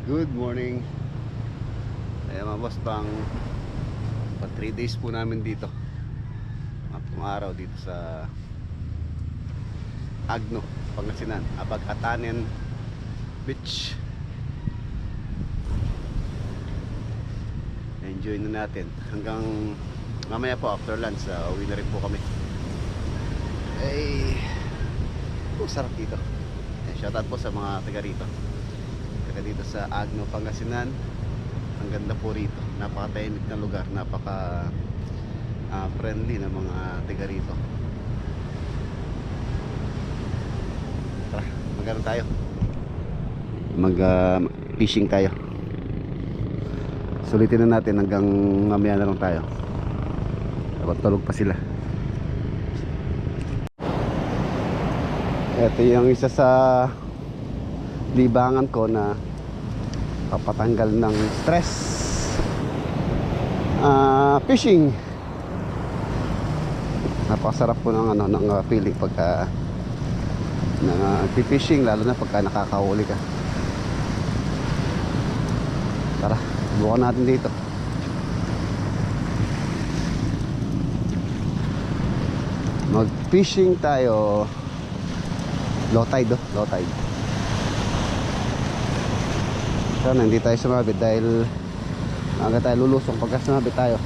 Good morning. Mga boss, pang 3 days po namin dito. Mga araw dito sa Agno, Pangasinan, Abag-Atanen Beach. Enjoy na natin hanggang mamaya po after lunch. Uwi na rin po kami. Sarap dito. Shoutout po sa mga taga rito. Dito sa Agno, Pangasinan. Ang ganda po rito, napaka-tahimik na lugar, napaka friendly na mga taga rito. Tara, magano tayo, fishing tayo. Sulitin na natin hanggang mamaya na lang tayo. Dapat tulog pa sila. Ito yung isa sa libangan ko na papatanggal ng stress, fishing. Napakasarap po ng feeling pagka fishing, lalo na pagka nakakahuli ka. Tara, subukan natin dito. Mag fishing tayo. Low tide, low tide. Sana hindi tayo sumabit dahil aga tayo lulusong pagka sumabit tayo.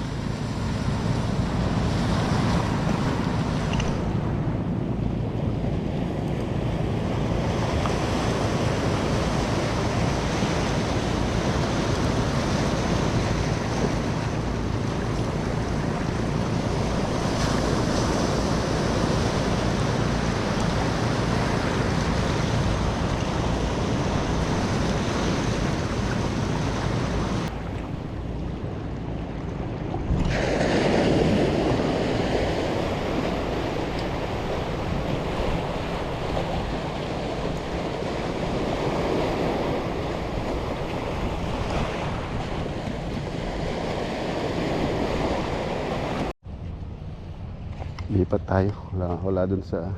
Lipat tayo, wala dun sa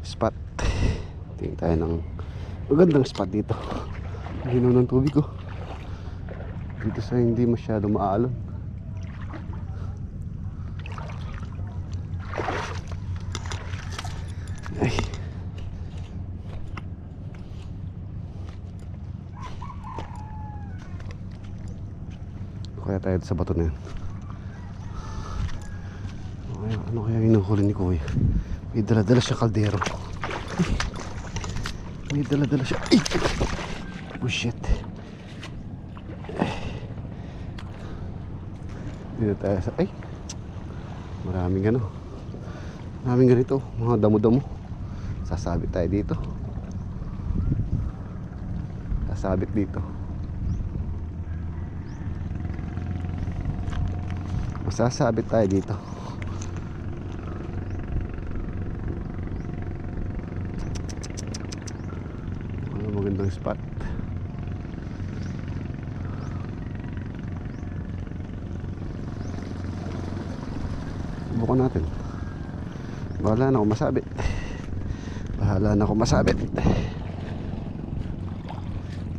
spot. Tingin tayo ng magandang spot dito. Ginaw ng tubig ko dito sa hindi masyado maalon. Ay, kaya tayo sa bato na yan. Ano kaya inuhuli ni Kuya? May dala-dala siya kaldero. May dala-dala siya. Ay! Oh shit. Dito tayo sa... Ay! Maraming maraming ganito. Mga damo-damo. Sasabit tayo dito. Sasabit dito. Masasabit tayo dito. Magandang spot. Subukan natin. Bahala na ako masabit. Bahala na ako masabit.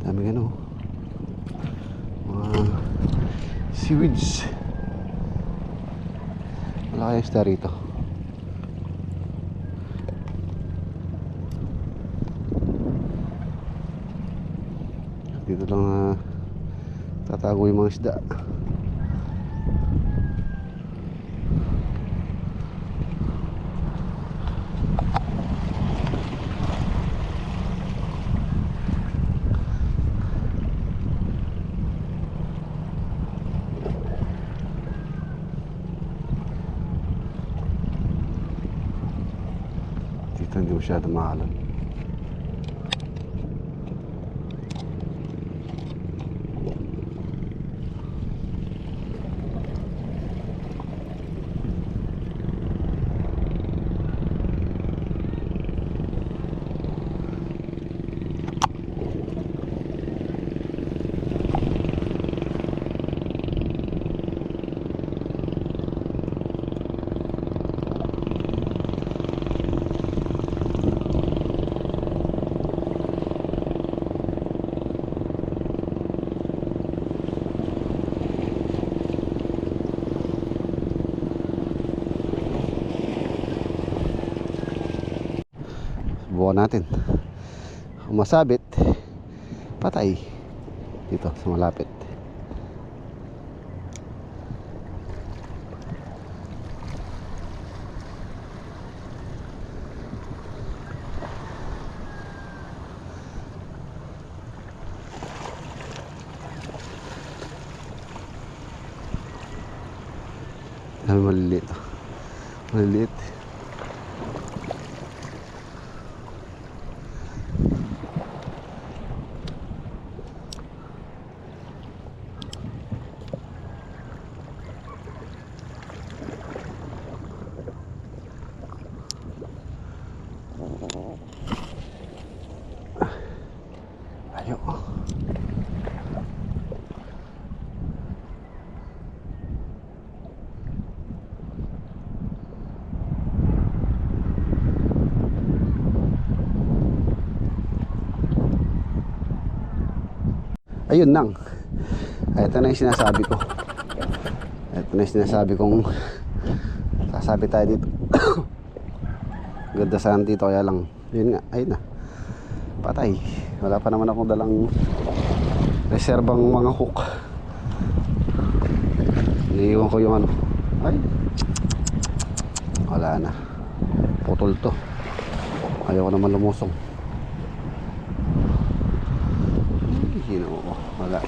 Daming mga seaweeds. Wala kayong star rito. Dito lang tatago yung mga isda. Dito hindi masyado mahalan. natin. Kung masabit, patay dito sa malapit. Ay, maliliit. Maliliit. Ayo. Ayun nang. Ito na yung sinasabi ko. Ito na yung sinasabi kong sasabi tayo dito. Ganda sana dito, kaya lang yun nga, ayun na, patay. Wala pa naman akong dalang reserbang mga hook. Iniiwan ko yung ano. Ay, wala na, putol to. Ayaw ko naman lumusong. Wala.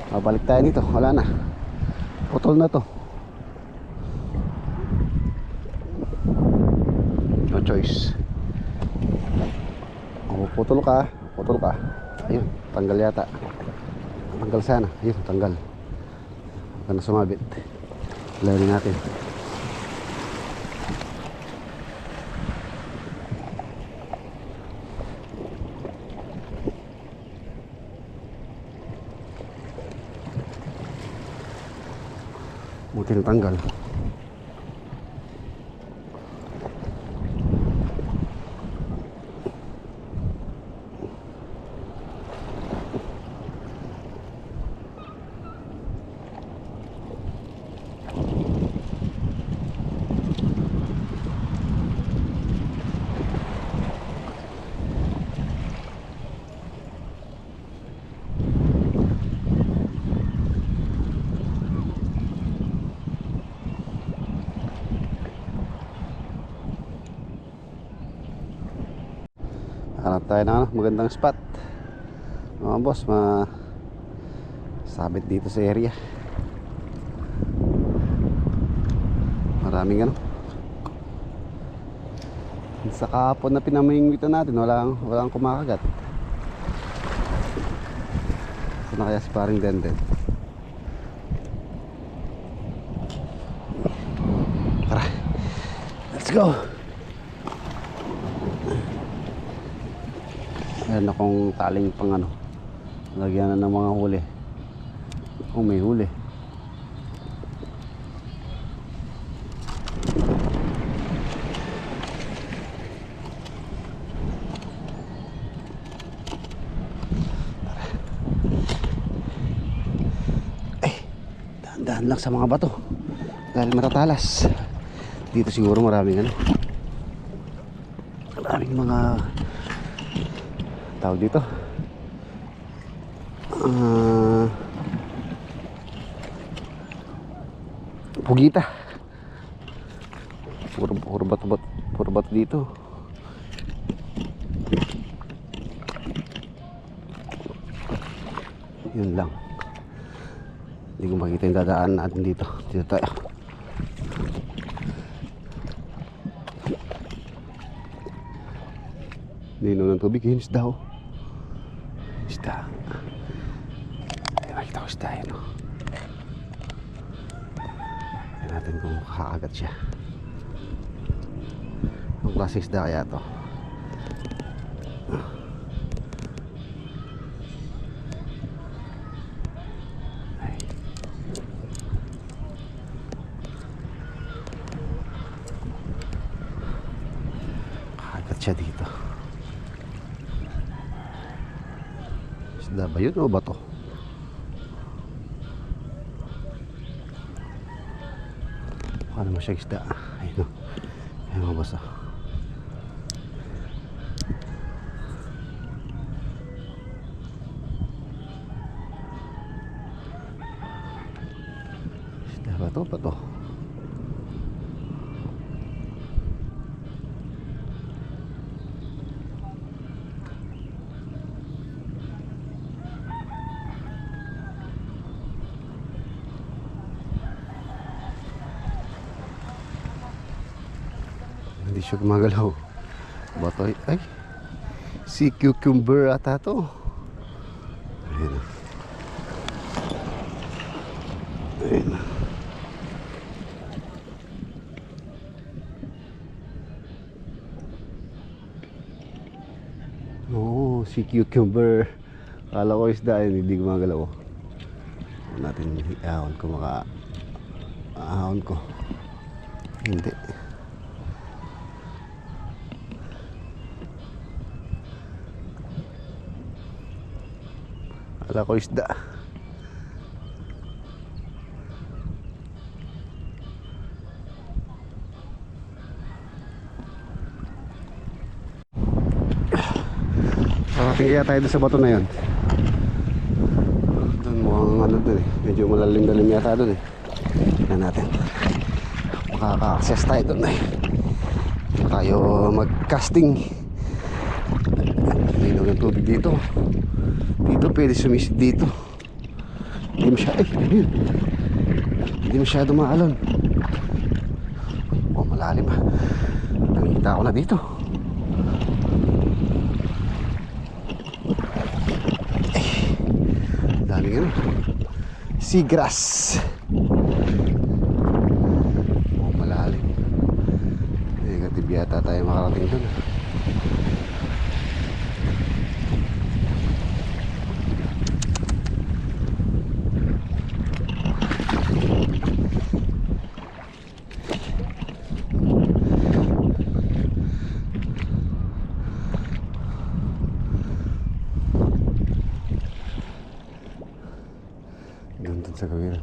Babalik tayo dito, wala na, putol na to. No choice. Putol ka. Ayun, tanggal yata. Tanggal sana. Ayun, tanggal. Huwag na sumabit. Larin natin. Buti na tanggal. Hanap tayo ng magandang spot, mga boss, sabit dito sa area. Maraming ano. Sa kahapon na pinamingwitan natin, walang kumakagat. Sana kaya si paring Denden. Tara, let's go. Meron akong taling pang ano, lagyan na ng mga huli kung may huli. Ay, dahan-dahan lang sa mga bato dahil matatalas. Dito siguro maraming ano, maraming mga tawag dito, pugita. Puro bato dito. Yun lang, hindi ko makita yung dadaan natin dito. Dito tayo. Nino ng tubig, yun isda. Isda. Nakita ko isda yun. Tignan natin kung makakagat siya. Ang klase isda kaya to? Kakagat siya dito. Isda ba yun o bato? Mukha naman siya isda. Ayun o. Ayun mga boss. Bato, bato. Hindi siya gumagalaw. Bato ay si cucumber ata to. Ayun. Ayun. Oo, si cucumber. Kala ko isda yun, hindi gumagalaw. Huwag natin ahon ko ahon ko. Hindi. Kala ko isda. Parating kaya tayo doon sa bato na yun. Doon mukhang ano doon eh. Medyo malalim-dalim yata doon eh. Tignan natin. Makaka-access tayo doon eh. Tayo mag-casting. Linog ng tubig dito. Dito pwede sumisid dito. Hindi masyado, hindi masyado maalon. Oh, malalim ah. Nakikita ko na dito. Daming ano, seagrass. Oh, malalim. Negative yata tayo makarating doon. Doon sa kawiran.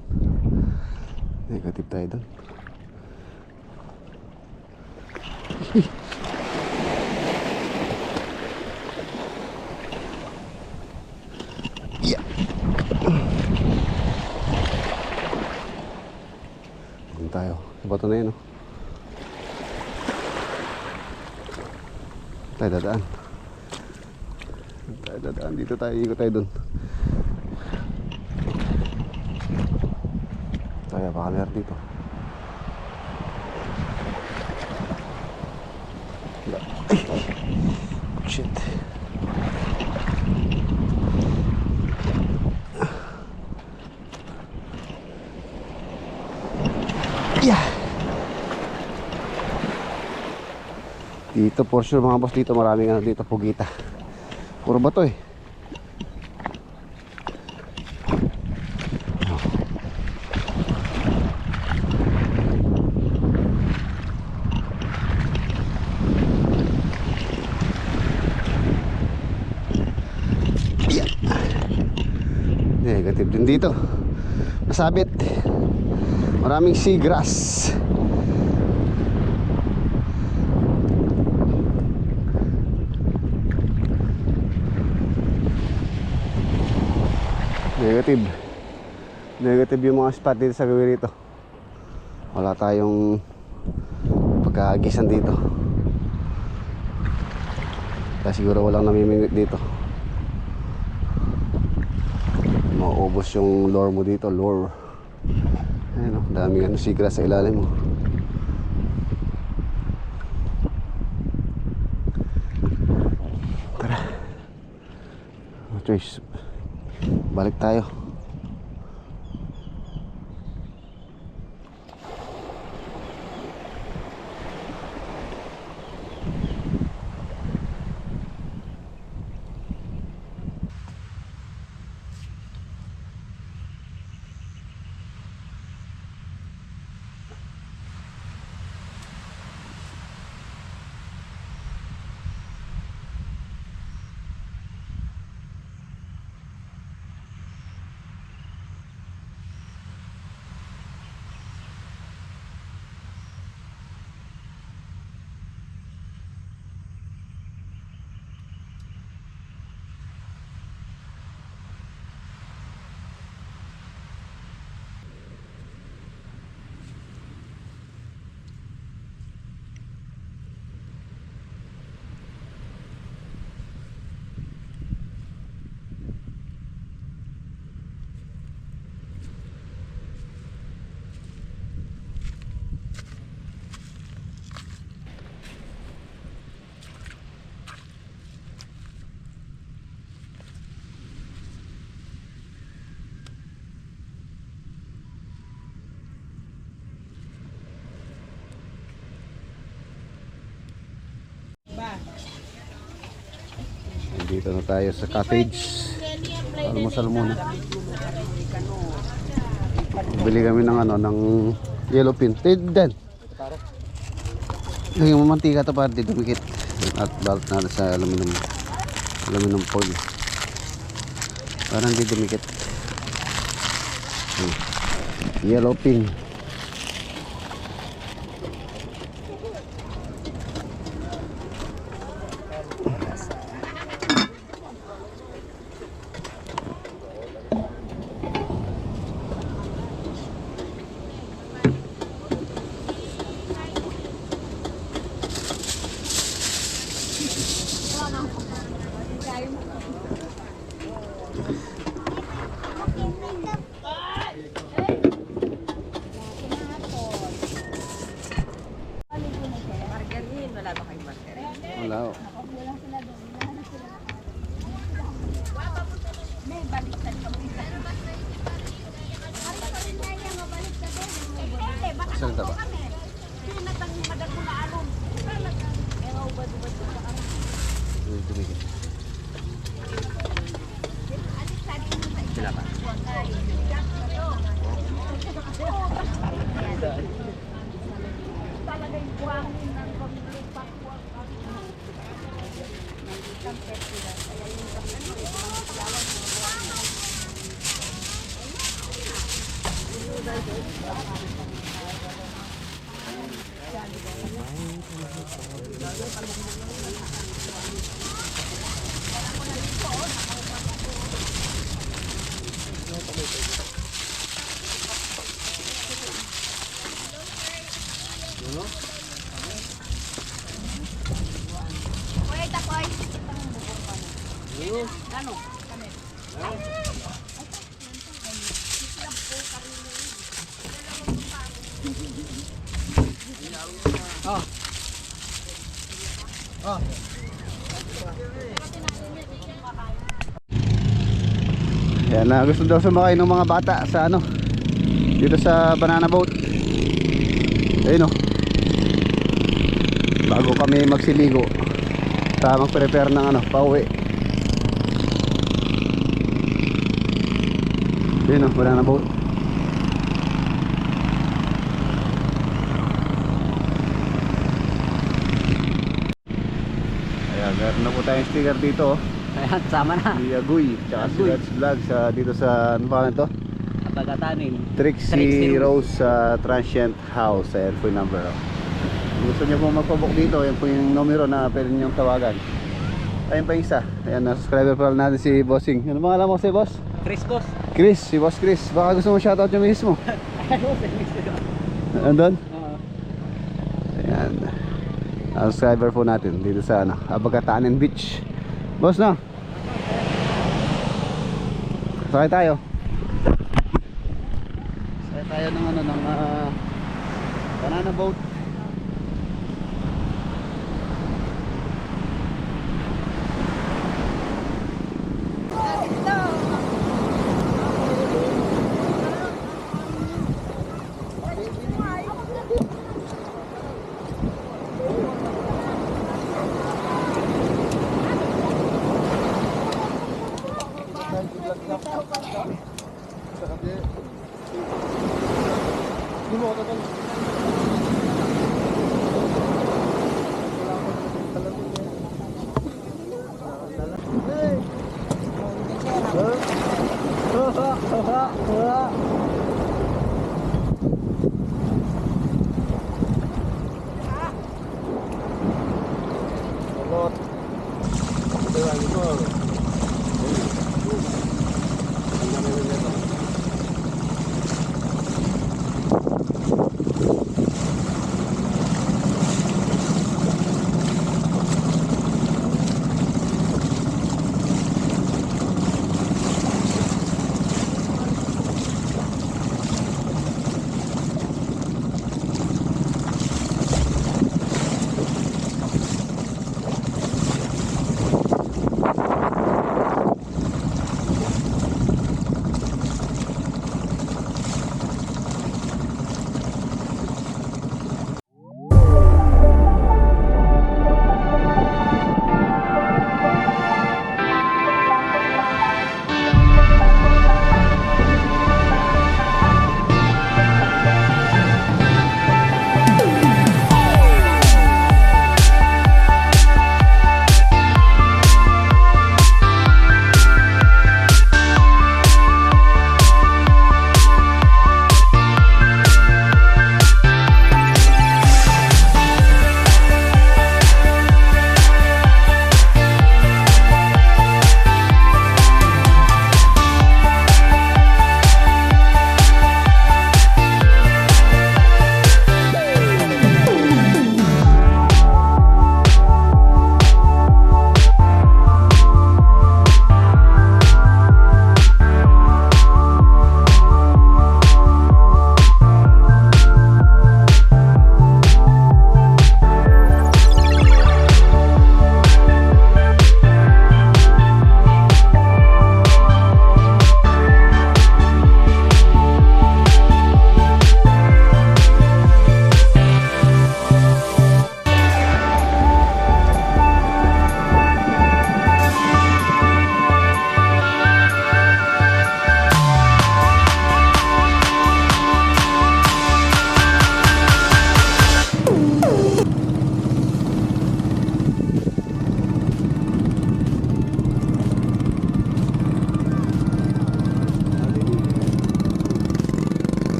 Negative tayo doon. Yeah. Doon tayo. Sa bato na yun, oh. Tayo dadaan. Tayo dadaan. Dito tayo. Ikot tayo doon. Tayo baka meron dito. Ay! Shit. Yeah! Dito for sure mga boss, dito maraming ano dito, pugita. Puro bato eh. Negative din dito. Masabit. Maraming seagrass. Negative. Negative yung mga spot dito sa gawin rito. Wala tayong pagkaagisan dito. Kaya siguro walang namimingwit dito. Maubos yung lure mo dito, lure. Ayun, oh, daming ano, seagrass sa ilalim mo. Tara. No choice. Balik tayo. Dito na tayo sa cottage. Almusal muna. Bili kami ng ano, ng yellow pin. Dan. Lagyan mo mantika to para di dumikit. At balot natin sa aluminum foil. Parang di dumikit. Yellow pin. Wala o. Saan ba? Sila pa. Yan na, gusto daw sumakay ng mga bata sa ano, dito sa banana boat. Ayun o, bago kami magsiligo sa mag-prepare ng ano, pauwi. Ayun o, banana boat. Ayan, meron na po tayong sticker dito. Ayan, sama na. Si Aguy, tsaka si Rats Vlog sa, dito sa, ano pa ito? Pagkatanin. Trixie Rose sa Transient House. Ayan po yung number. Kung gusto nyo po magpabook dito, ayan po yung numero na pwede nyo tawagan. Ayan pa yung isa. Ayan, na-subscriber pa natin si Bossing. Ano bang alam mo si Boss? Chris Boss. Chris, si Boss Chris. Baka gusto mo shoutout nyo mismo. Andun? Ayan. Subscriber po natin dito sa ano, Pagkatanin Beach. Boss na. Sakay tayo. Sakay tayo ng ano, ng banana boat.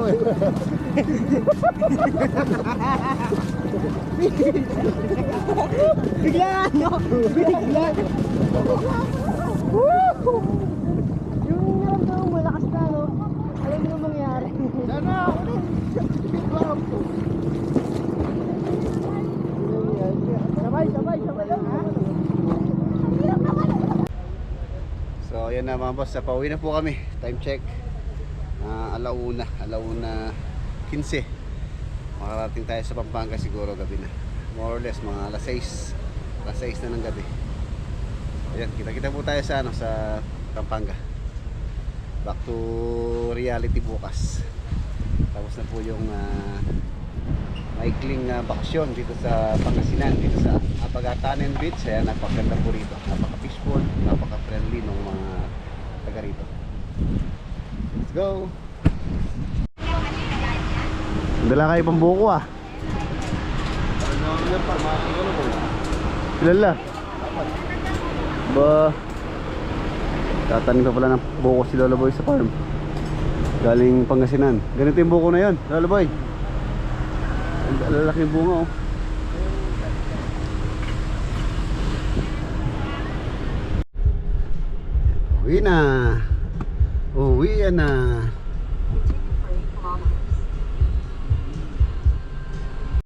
mo eh. Biglaan, no? Biglaan. Woo! Yung naramdaman mo, lakas na, no? Alam mo yung mangyari. Sana ako rin. Sabay lang, ha? So ayan na mga boss, pauwi na po kami. Time check alauna 15. Makarating tayo sa Pampanga siguro gabi na. More or less mga alas 6 na ng gabi. Ayan, kita-kita po tayo sa sa Pampanga. Back to reality bukas. Tapos na po yung maikling bakasyon dito sa Pangasinan, dito sa Apagatanen Beach. Ayan, napakaganda po rito, napaka-peaceful, napaka-friendly ng mga taga rito. Let's go! Dala kayo pang buko ah. Kilala ba? Tatanim pa pala ng buko si Lolo Boy sa farm. Galing Pangasinan. Ganito yung buko na yun, Lolo Boy. Ang lalaki yung bunga oh. Uwi na. Uwi na.